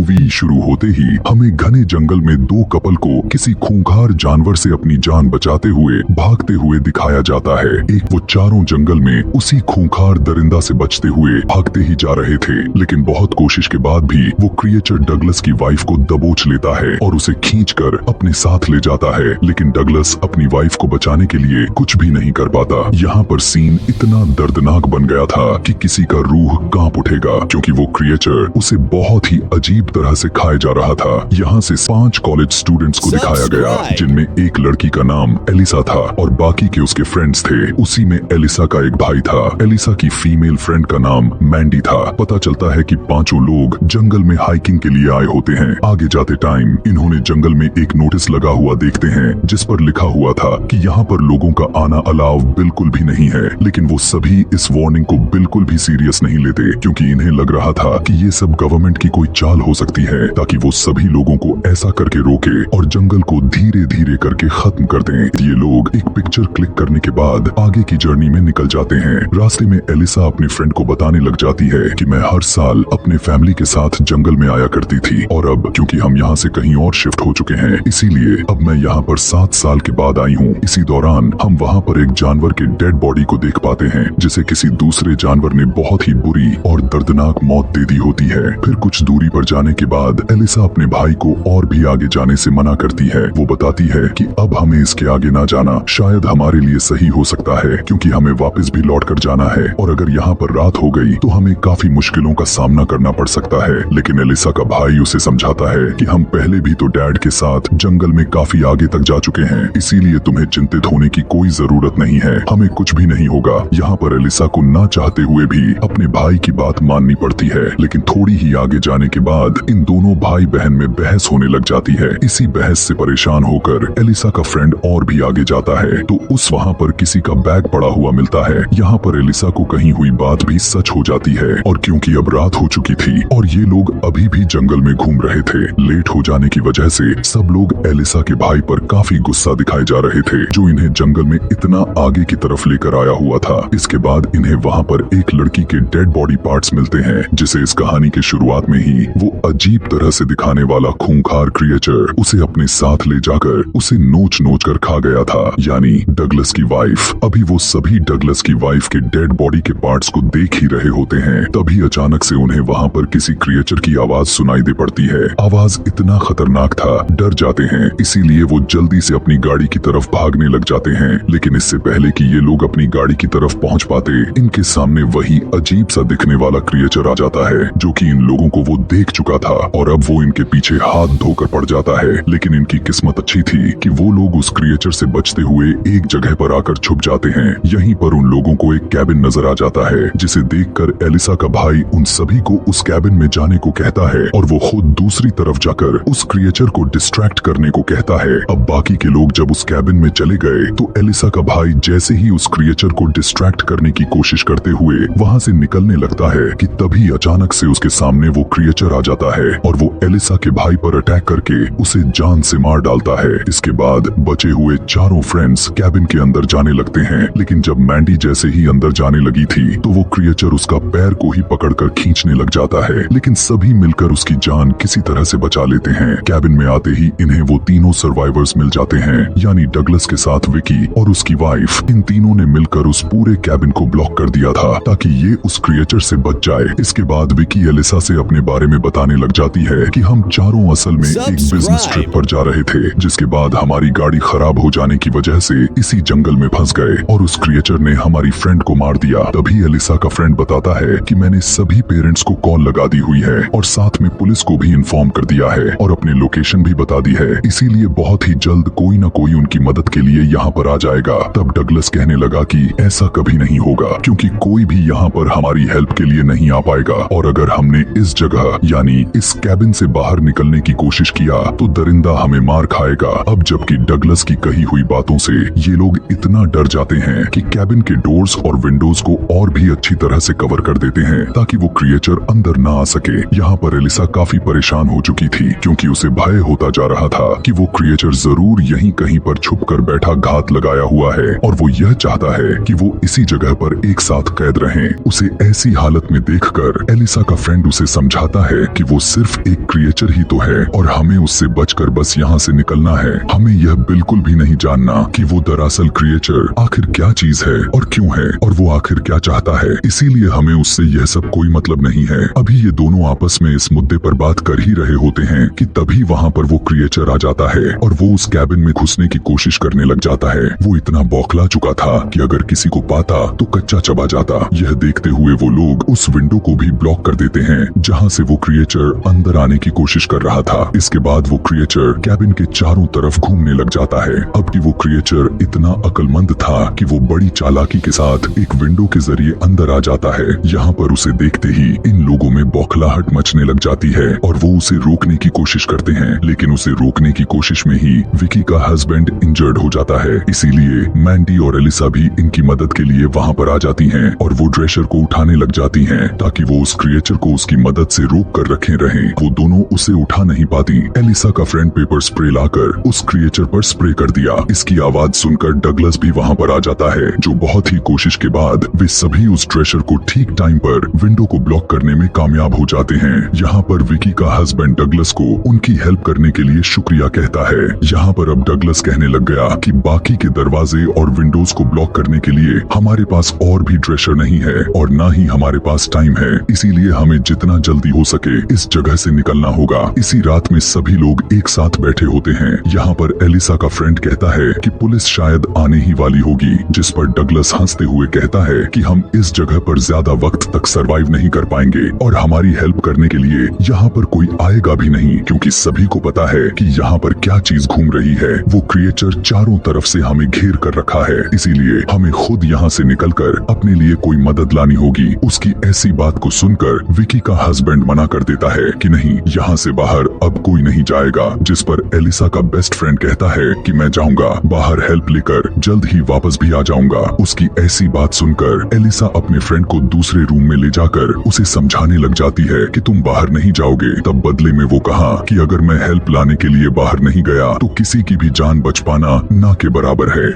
Movie शुरू होते ही हमें घने जंगल में दो कपल को किसी खूंखार जानवर से अपनी जान बचाते हुए भागते हुए दिखाया जाता है। एक वो चारों जंगल में उसी खूंखार दरिंदा से बचते हुए भागते ही जा रहे थे, लेकिन बहुत कोशिश के बाद भी वो क्रिएचर डगलस की वाइफ को दबोच लेता है और उसे खींचकर अपने साथ ले जाता है। लेकिन डगलस अपनी वाइफ को बचाने के लिए कुछ भी नहीं कर पाता। यहाँ पर सीन इतना दर्दनाक बन गया था कि किसी का रूह कांप उठेगा, क्योंकि वो क्रिएचर उसे बहुत ही अजीब तरह से खाए जा रहा था। यहाँ से 5 कॉलेज स्टूडेंट्स को दिखाया गया, जिनमें एक लड़की का नाम एलिसा था और बाकी के उसके फ्रेंड्स थे। उसी में एलिसा का एक भाई था। एलिसा की फीमेल फ्रेंड का नाम मैंडी था। पता चलता है कि पांचों लोग जंगल में हाइकिंग के लिए आए होते हैं। आगे जाते टाइम इन्होंने जंगल में एक नोटिस लगा हुआ देखते हैं, जिस पर लिखा हुआ था कि यहाँ पर लोगों का आना अलाउ बिल्कुल भी नहीं है। लेकिन वो सभी इस वार्निंग को बिल्कुल भी सीरियस नहीं लेते, क्योंकि इन्हें लग रहा था कि ये सब गवर्नमेंट की कोई चाल हो सकती है, ताकि वो सभी लोगों को ऐसा करके रोके और जंगल को धीरे धीरे करके खत्म कर दें। ये लोग एक पिक्चर क्लिक करने के बाद आगे की जर्नी में निकल जाते हैं। रास्ते में एलिसा अपने फ्रेंड को बताने लग जाती है कि मैं हर साल अपने फैमिली के साथ जंगल में आया करती थी, और अब क्योंकि हम यहाँ से कहीं और शिफ्ट हो चुके हैं, इसीलिए अब मैं यहाँ पर 7 साल के बाद आई हूँ। इसी दौरान हम वहाँ पर एक जानवर के डेड बॉडी को देख पाते हैं, जिसे किसी दूसरे जानवर ने बहुत ही बुरी और दर्दनाक मौत दे दी होती है। फिर कुछ दूरी पर जाने के बाद एलिसा अपने भाई को और भी आगे जाने से मना करती है। वो बताती है कि अब हमें इसके आगे ना जाना शायद हमारे लिए सही हो सकता है, क्योंकि हमें वापस भी लौट कर जाना है, और अगर यहाँ पर रात हो गई तो हमें काफी मुश्किलों का सामना करना पड़ सकता है। लेकिन एलिसा का भाई उसे समझाता है कि हम पहले भी तो डैड के साथ जंगल में काफी आगे तक जा चुके हैं, इसीलिए तुम्हें चिंतित होने की कोई जरूरत नहीं है, हमें कुछ भी नहीं होगा। यहाँ पर एलिसा को ना चाहते हुए भी अपने भाई की बात माननी पड़ती है। लेकिन थोड़ी ही आगे जाने के बाद इन दोनों भाई बहन में बहस होने लग जाती है। इसी बहस से परेशान होकर एलिसा का फ्रेंड और भी आगे जाता है, तो उस वहाँ पर किसी का बैग पड़ा हुआ मिलता है। यहाँ पर एलिसा को कही हुई बात भी सच हो जाती है, और क्योंकि अब रात हो चुकी थी और ये लोग अभी भी जंगल में घूम रहे थे, लेट हो जाने की वजह से सब लोग एलिसा के भाई पर काफी गुस्सा दिखाए जा रहे थे, जो इन्हें जंगल में इतना आगे की तरफ लेकर आया हुआ था। इसके बाद इन्हें वहाँ पर एक लड़की के डेड बॉडी पार्ट्स मिलते हैं, जिसे इस कहानी के शुरुआत में ही वो अजीब तरह से दिखाने वाला खूंखार क्रिएचर उसे अपने साथ ले जाकर उसे नोच नोच कर खा गया था, यानी डगलस की वाइफ। अभी वो सभी डगलस की वाइफ के डेड बॉडी के पार्ट्स को देख ही रहे होते हैं, तभी अचानक से उन्हें वहाँ पर किसी क्रिएचर की आवाज सुनाई दे पड़ती है। आवाज इतना खतरनाक था, डर जाते हैं, इसीलिए वो जल्दी से अपनी गाड़ी की तरफ भागने लग जाते हैं। लेकिन इससे पहले कि ये लोग अपनी गाड़ी की तरफ पहुँच पाते, इनके सामने वही अजीब सा दिखने वाला क्रिएचर आ जाता है, जो कि इन लोगों को वो देख चुका था, और अब वो इनके पीछे हाथ धोकर पड़ जाता है। लेकिन इनकी किस्मत अच्छी थी कि वो लोग उस क्रिएचर से बचते हुए एक जगह पर आकर छुप जाते हैं। यहीं पर उन लोगों को एक कैबिन नजर आ जाता है, जिसे देखकर एलिसा का भाई उन सभी को उस कैबिन में जाने को कहता है, और वो खुद दूसरी तरफ जाकर उस क्रिएचर को डिस्ट्रैक्ट करने को कहता है। अब बाकी के लोग जब उस कैबिन में चले गए, तो एलिसा का भाई जैसे ही उस क्रिएचर को डिस्ट्रैक्ट करने की कोशिश करते हुए वहाँ से निकलने लगता है कि तभी अचानक से उसके सामने वो क्रिएचर आ जाता है, और वो एलिसा के भाई पर अटैक करके उसे जान से मार डालता है। इसके बाद बचे हुए चारों फ्रेंड्स कैबिन के अंदर जाने लगते हैं, लेकिन जब मैंडी जैसे ही अंदर जाने लगी थी, तो वो क्रिएचर उसका पैर को ही पकड़कर खींचने लग जाता है। लेकिन सभी मिलकर उसकी जान किसी तरह से बचा लेते हैं। कैबिन में आते ही इन्हें वो तीनों सर्वाइवर्स मिल जाते हैं, यानी डगलस के साथ विकी और उसकी वाइफ। इन तीनों ने मिलकर उस पूरे कैबिन को ब्लॉक कर दिया था, ताकि ये उस क्रिएचर से बच जाए। इसके बाद विकी एलिसा से अपने बारे में बताने लग जाती है कि हम चारों असल में एक बिजनेस ट्रिप पर जा रहे थे, जिसके बाद हमारी गाड़ी खराब हो जाने की वजह से इसी जंगल में फंस गए, और उस क्रिएचर ने हमारी फ्रेंड को मार दिया। तभी एलिसा का फ्रेंड बताता है कि मैंने सभी पेरेंट्स को कॉल लगा दी हुई है, और साथ में पुलिस को भी इन्फॉर्म कर दिया है, और अपनी लोकेशन भी बता दी है, इसीलिए बहुत ही जल्द कोई न कोई उनकी मदद के लिए यहाँ पर आ जाएगा। तब डगलस कहने लगा कि ऐसा कभी नहीं होगा, क्योंकि कोई भी यहाँ पर हमारी हेल्प के लिए नहीं आ पाएगा, और अगर हमने इस जगह यानी इस कैबिन से बाहर निकलने की कोशिश किया तो दरिंदा हमें मार खाएगा। अब जबकि डगलस की कही हुई बातों से ये लोग इतना डर जाते हैं कि कैबिन के डोर्स और विंडोज को और भी अच्छी तरह से कवर कर देते हैं, ताकि वो क्रिएचर अंदर ना आ सके। यहाँ पर एलिसा काफी परेशान हो चुकी थी, क्योंकि उसे भय होता जा रहा था कि वो क्रिएचर जरूर यहीं कहीं पर छुप कर बैठा घात लगाया हुआ है, और वो यह चाहता है कि वो इसी जगह पर एक साथ कैद रहें। उसे ऐसी हालत में देखकर एलिसा का फ्रेंड उसे समझाता है कि वो सिर्फ एक क्रिएचर ही तो है और हमें उससे बचकर बस यहाँ से निकलना है। हमें यह बिल्कुल भी नहीं जानना कि वो दरअसल क्रिएचर आखिर क्या चीज है और क्यों है और वो आखिर क्या चाहता है। इसीलिए हमें उससे यह सब कोई मतलब नहीं है। अभी ये दोनों आपस में इस मुद्दे पर बात कर ही रहे होते हैं कि तभी वहाँ पर वो क्रिएचर आ जाता है और वो उस कैबिन में घुसने की कोशिश करने लग जाता है। वो इतना बौखला चुका था कि अगर किसी को पाता तो कच्चा चबा जाता। यह देखते हुए वो लोग उस विंडो को भी ब्लॉक कर देते हैं जहाँ से वो क्रिएचर अंदर आने की कोशिश कर रहा था। इसके बाद वो क्रिएचर कैबिन के चारों तरफ घूमने लग जाता है। अब कि वो क्रिएचर इतना अक्लमंद था कि वो बड़ी चालाकी के साथ एक विंडो के जरिए अंदर आ जाता है। यहाँ पर उसे देखते ही इन लोगों में बौखलाहट मचने लग जाती है और वो उसे रोकने की कोशिश करते हैं, लेकिन उसे रोकने की कोशिश में ही विकी का हस्बैंड इंजर्ड हो जाता है। इसीलिए मैंडी और एलिसा भी इनकी मदद के लिए वहाँ पर आ जाती हैं और वो ड्रेशर को उठाने लग जाती हैं ताकि वो उस क्रिएचर को उसकी मदद से रोक कर रखे रहें। वो दोनों उसे उठा नहीं पाती। एलिसा का फ्रेंड पेपर स्प्रे लाकर उस क्रिएचर पर स्प्रे कर दिया। इसकी आवाज सुनकर डगलस भी वहाँ पर आ जाता है, जो बहुत ही कोशिश के बाद वे सभी उस ड्रेशर को ठीक टाइम पर विंडो को ब्लॉक करने में कामयाब हो जाते हैं। यहाँ पर विकी का हस्बैंड डगलस को उनकी हेल्प करने के लिए शुक्रिया कहता है। यहाँ पर अब डगलस कहने लग गया कि बाकी के दरवाजे और विंडोज को ब्लॉक करने के लिए हमारे पास और भी ड्रेशर नहीं है और ना ही हमारे पास टाइम है, इसीलिए हमें जितना जल्दी हो सके इस जगह से निकलना होगा। इसी रात में सभी लोग एक साथ बैठे होते हैं। यहाँ पर एलिसा का फ्रेंड कहता है कि पुलिस शायद आने ही वाली होगी, जिस पर डगलस हंसते हुए कहता है कि हम इस जगह पर ज्यादा वक्त तक सरवाइव नहीं कर पाएंगे और हमारी हेल्प करने के लिए यहाँ पर कोई आएगा भी नहीं, क्योंकि सभी को पता है कि यहाँ पर क्या चीज घूम रही है। वो क्रिएचर चारों तरफ से हमें घेर कर रखा है, इसीलिए हमें खुद यहाँ से निकलकर अपने लिए कोई मदद लानी होगी। उसकी ऐसी बात को सुनकर विकी का हस्बैंड मना कर देता है कि नहीं, यहाँ से बाहर अब कोई नहीं जाएगा, जिस पर एलिसा का बेस्ट फ्रेंड कहता है कि मैं जाऊंगा, बाहर हेल्प लेकर जल्द ही वापस भी आ जाऊंगा। उसकी ऐसी बात सुनकर एलिसा अपने फ्रेंड को दूसरे रूम में ले जाकर उसे समझाने लग जाती है कि तुम बाहर नहीं जाओगे। तब बदले में वो कहा कि अगर मैं हेल्प लाने के लिए बाहर नहीं गया तो किसी की भी जान बच पाना ना के बराबर है।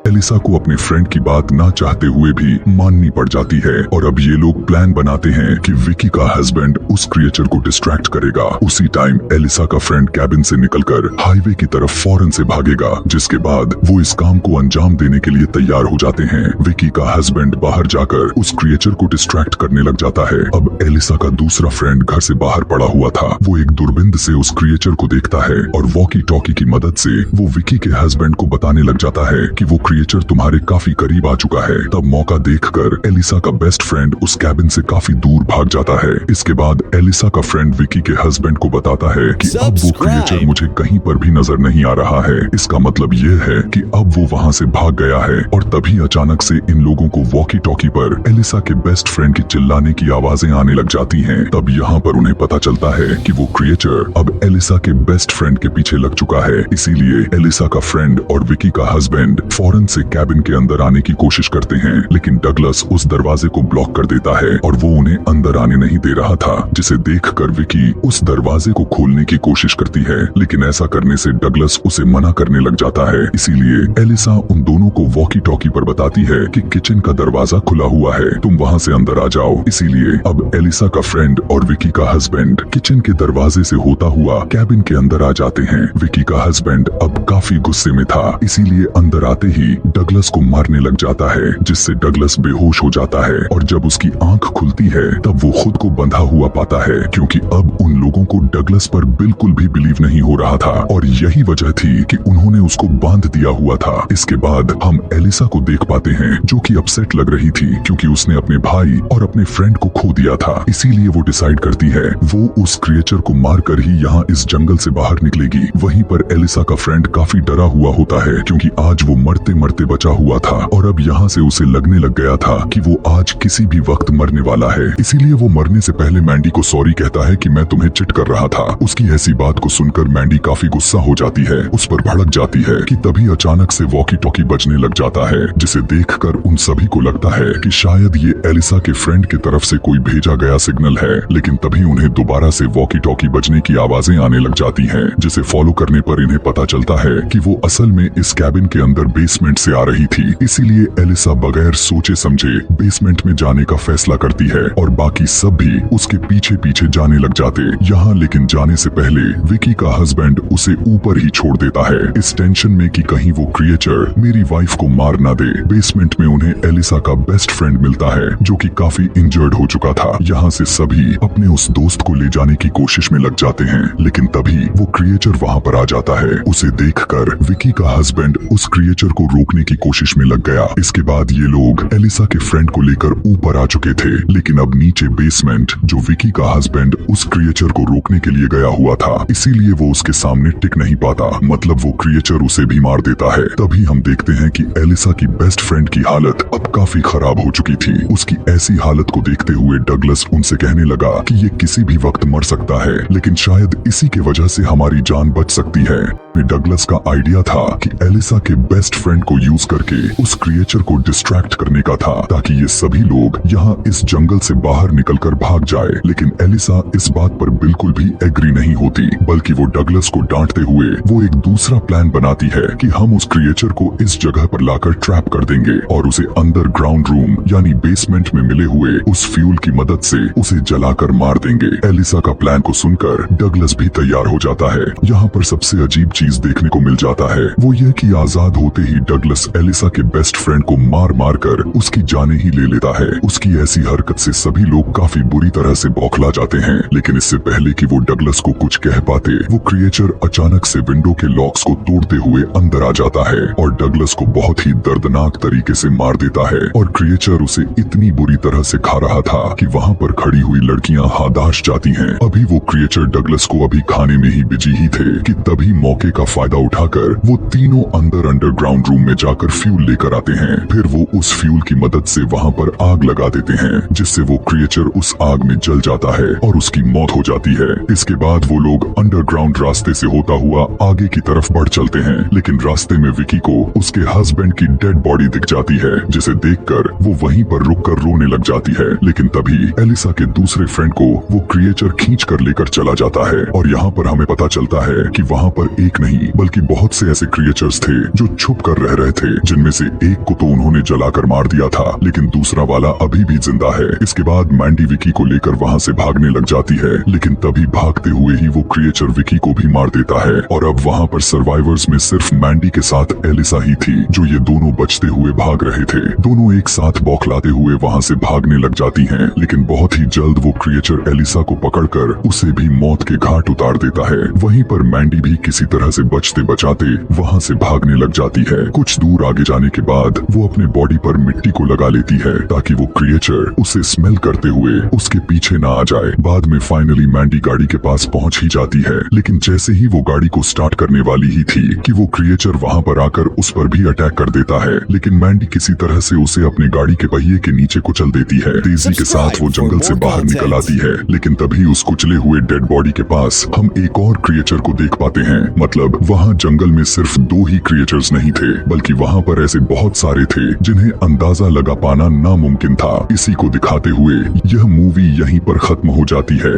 एलिसा को अपने फ्रेंड की बात ना चाहते हुए भी माननी पड़ जाती है और अब ये लोग प्लान बनाते हैं कि विकी का हस्बैंड उस क्रिएचर को डिस्ट्रैक्ट करेगा। उसी टाइम एलिसा का फ्रेंड कैबिन से निकलकर हाईवे की तरफ फौरन से भागेगा, जिसके बाद वो इस काम को अंजाम देने के लिए तैयार हो जाते हैं। विकी का हस्बैंड बाहर जाकर उस क्रिएचर को डिस्ट्रैक्ट करने लग जाता है। अब एलिसा का दूसरा फ्रेंड घर से बाहर पड़ा हुआ था। वो एक दूरबीन से उस क्रिएचर को देखता है और वॉकी टॉकी की मदद से वो विकी के हस्बैंड को बताने लग जाता है कि वो क्रिएचर तुम्हारे काफी करीब आ चुका है। तब मौका देखकर एलिसा का बेस्ट फ्रेंड उस कैबिन से काफी दूर भाग जाता है। इसके बाद एलिसा का फ्रेंड विकी के हस्बैंड को बताता है कि अब वो क्रिएचर मुझे कहीं पर भी नजर नहीं आ रहा है। इसका मतलब ये है कि अब वो वहाँ से भाग गया है। और तभी अचानक से इन लोगों को वॉकी टॉकी पर एलिसा के बेस्ट फ्रेंड की चिल्लाने की आवाजें आने लग जाती हैं। तब यहाँ पर उन्हें पता चलता है कि वो क्रिएचर अब एलिसा के बेस्ट फ्रेंड के पीछे लग चुका है। इसीलिए एलिसा का फ्रेंड और विकी का हस्बैंड फौरन से कैबिन के अंदर आने की कोशिश करते हैं, लेकिन डगलस उस दरवाजे को ब्लॉक कर देता है और वो उन्हें अंदर आने नहीं दे रहा था, जिसे देखकर विकी उस दरवाजे को खोलने की कोशिश करती है, लेकिन ऐसा करने से डगलस उसे मना करने लग जाता है। इसीलिए एलिसा उन दोनों को वॉकी टॉकी पर बताती है कि किचन का दरवाजा खुला हुआ है, तुम वहाँ से अंदर आ जाओ। इसीलिए अब एलिसा का फ्रेंड और विकी का हस्बैंड किचन के दरवाजे से होता हुआ कैबिन के अंदर आ जाते हैं। विकी का हस्बैंड अब काफी गुस्से में था, इसीलिए अंदर आते ही डगलस को मारने लग जाता है, जिससे डगलस बेहोश हो जाता है और जब उसकी आंख खुलती है तब वो खुद को बंधा हुआ पाता है, क्योंकि अब उन लोगों को डगलस पर बिल्कुल भी बिलीव नहीं हो रहा था और यही वजह थी कि उन्होंने उसको बांध दिया हुआ था। इसके बाद हम एलिसा को देख पाते हैं, जो कि अपसेट लग रही थी क्योंकि उसने अपने भाई और अपने फ्रेंड को खो दिया था। इसीलिए वो डिसाइड करती है वो उस क्रिएचर को मारकर ही यहाँ इस जंगल से बाहर निकलेगी। वहीं पर एलिसा का फ्रेंड काफी डरा हुआ होता है, क्योंकि आज वो मरते मरते बचा हुआ था और अब यहाँ से उसे लगने लग गया था कि वो आज किसी भी वक्त मरने वाला है। इसीलिए वो मरने से पहले मैंडी को सॉरी कहता है कि मैं तुम्हें चिट कर रहा था। उसकी ऐसी बात को सुनकर मैंडी काफी गुस्सा हो जाती है, उस पर भड़क जाती है कि तभी अचानक से वॉकी टॉकी बजने लग जाता है, जिसे देखकर उन सभी को लगता है कि शायद ये एलिसा के फ्रेंड की तरफ से कोई भेजा गया सिग्नल है। लेकिन तभी उन्हें दोबारा से वॉकी टॉकी बजने की आवाजें आने लग जाती हैं, जिसे फॉलो करने पर इन्हें पता चलता है कि वो असल में इस कैबिन के अंदर बेसमेंट से आ रही थी, इसीलिए एलिसा बगैर सोचे समझे बेसमेंट में जाने का फैसला करती है और बाकी सब भी उसके पीछे पीछे जाने लग जाते। यहाँ लेकिन जाने से पहले विकी का हस्बैंड उसे ऊपर ही छोड़ देता है, इस टेंशन में कि कहीं वो क्रिएचर मेरी वाइफ को मार ना दे। बेसमेंट में उन्हें एलिसा का बेस्ट फ्रेंड मिलता है जो कि काफी इंजर्ड हो चुका था। यहाँ से सभी अपने उस दोस्त को ले जाने की कोशिश में लग जाते हैं, लेकिन तभी वो क्रिएचर वहाँ पर आ जाता है। उसे देखकर विकी का हस्बैंड उस क्रिएचर को रोकने की कोशिश में लग गया। इसके बाद ये लोग एलिसा के फ्रेंड को लेकर ऊपर आ चुके थे, लेकिन अब नीचे बेसमेंट जो विकी का हस्बैंड उस क्रिएचर को रोकने के लिए गया हुआ था, इसीलिए वो उसके सामने टिक नहीं पाता, मतलब वो क्रिएचर उसे भी मार देता है। तभी हम देखते हैं कि एलिसा की बेस्ट फ्रेंड की हालत अब काफी खराब हो चुकी थी। उसकी ऐसी हालत को देखते हुए डगलस उनसे कहने लगा कि ये किसी भी वक्त मर सकता है, लेकिन शायद इसी के वजह से हमारी जान बच सकती है। डगलस का आइडिया था कि एलिसा के बेस्ट फ्रेंड को यूज करके उस क्रिएचर को डिस्ट्रैक्ट करने का था, ताकि ये सभी लोग यहाँ इस जंगल से बाहर निकलकर भाग जाए। लेकिन एलिसा इस बात पर बिल्कुल भी एग्री नहीं होती, बल्कि वो डगलस को डांटते हुए वो एक दूसरा प्लान बनाती है कि हम उस क्रिएचर को इस जगह पर लाकर ट्रैप कर देंगे और उसे अंडरग्राउंड रूम यानी बेसमेंट में मिले हुए उस फ्यूल की मदद से उसे जलाकर मार देंगे। एलिसा का प्लान को सुनकर डगलस भी तैयार हो जाता है। यहाँ पर सबसे अजीब चीज देखने को मिल जाता है वो ये कि आजाद होते ही डगलस एलिसा के बेस्ट फ्रेंड को मार मार कर उसकी जाने ही ले लेता है। उसकी ऐसी हरकत से सभी लोग काफी बुरी तरह से बौखला जाते हैं, लेकिन इससे पहले कि वो डगलस को कुछ कह पाते, वो क्रिएचर अचानक से विंडो के लॉक्स को तोड़ते हुए अंदर आ जाता है और डगलस को बहुत ही दर्दनाक तरीके से मार देता है। और क्रिएचर उसे इतनी बुरी तरह से खा रहा था कि वहाँ पर खड़ी हुई लड़कियां हादाश जाती हैं। अभी वो क्रिएचर डगलस को अभी खाने में ही बिजी ही थे कि तभी मौके का फायदा उठाकर वो तीनों अंदर अंडरग्राउंड रूम में जाकर फ्यूल लेकर आते हैं। फिर वो उस फ्यूल की मदद से वहाँ पर आग लगा देते हैं, जिससे वो क्रिएचर उस आग में जल जाता है और उसकी मौत हो जाती है। इसके बाद वो लोग अंडरग्राउंड रास्ते से होता हुआ आगे की तरफ बढ़ चलते हैं, लेकिन रास्ते में विकी को उसके हस्बैंड की डेड बॉडी दिख जाती है, जिसे देखकर वो वहीं पर रुककर रोने लग जाती है। लेकिन तभी एलिसा के दूसरे फ्रेंड को वो क्रिएचर खींच कर लेकर चला जाता है और यहाँ पर हमें पता चलता है कि वहाँ पर एक नहीं बल्कि बहुत से ऐसे क्रिएचर्स थे जो छुप कर रह रहे थे, जिनमें से एक को तो उन्होंने जलाकर मार दिया था, लेकिन दूसरा वाला अभी भी जिंदा है। इसके बाद मैंडी विकी को लेकर वहाँ से भागने लग जाती है, लेकिन तभी भागते हुए ही वो क्रिएचर विकी को भी मार देता है और अब वहाँ पर सर्वाइवर्स में सिर्फ मैंडी के साथ एलिसा ही थी, जो ये दोनों बचते हुए भाग रहे थे। दोनों एक साथ बौखलाते हुए वहाँ से भागने लग जाती हैं, लेकिन बहुत ही जल्द वो क्रिएचर एलिसा को पकड़कर उसे भी मौत के घाट उतार देता है। वहीं पर मैंडी भी किसी तरह से बचते बचाते वहाँ से भागने लग जाती है। कुछ दूर आगे जाने के बाद वो अपने बॉडी पर मिट्टी को लगा लेती है ताकि वो क्रिएचर उसे स्मेल करते हुए उसके पीछे ना आ जाए। बाद में फाइनली मैंडी गाड़ी के पास पहुँच ही जाती है, लेकिन जैसे ही वो गाड़ी को स्टार्ट करने वाली ही थी कि वो क्रिएचर वहाँ पर आकर उस पर भी अटैक कर देता है, लेकिन मैंडी किसी तरह से उसे अपने गाड़ी के पहिए के नीचे कुचल देती है। तेजी के साथ वो जंगल से बाहर निकल आती है, लेकिन तभी उस कुचले हुए डेड बॉडी के पास हम एक और क्रिएचर को देख पाते हैं। मतलब वहाँ जंगल में सिर्फ 2 ही क्रिएचर्स नहीं थे, बल्कि वहाँ पर ऐसे बहुत सारे थे जिन्हें अंदाजा लगा पाना नामुमकिन था। इसी को दिखाते हुए यह मूवी यहीं पर खत्म हो जाती है।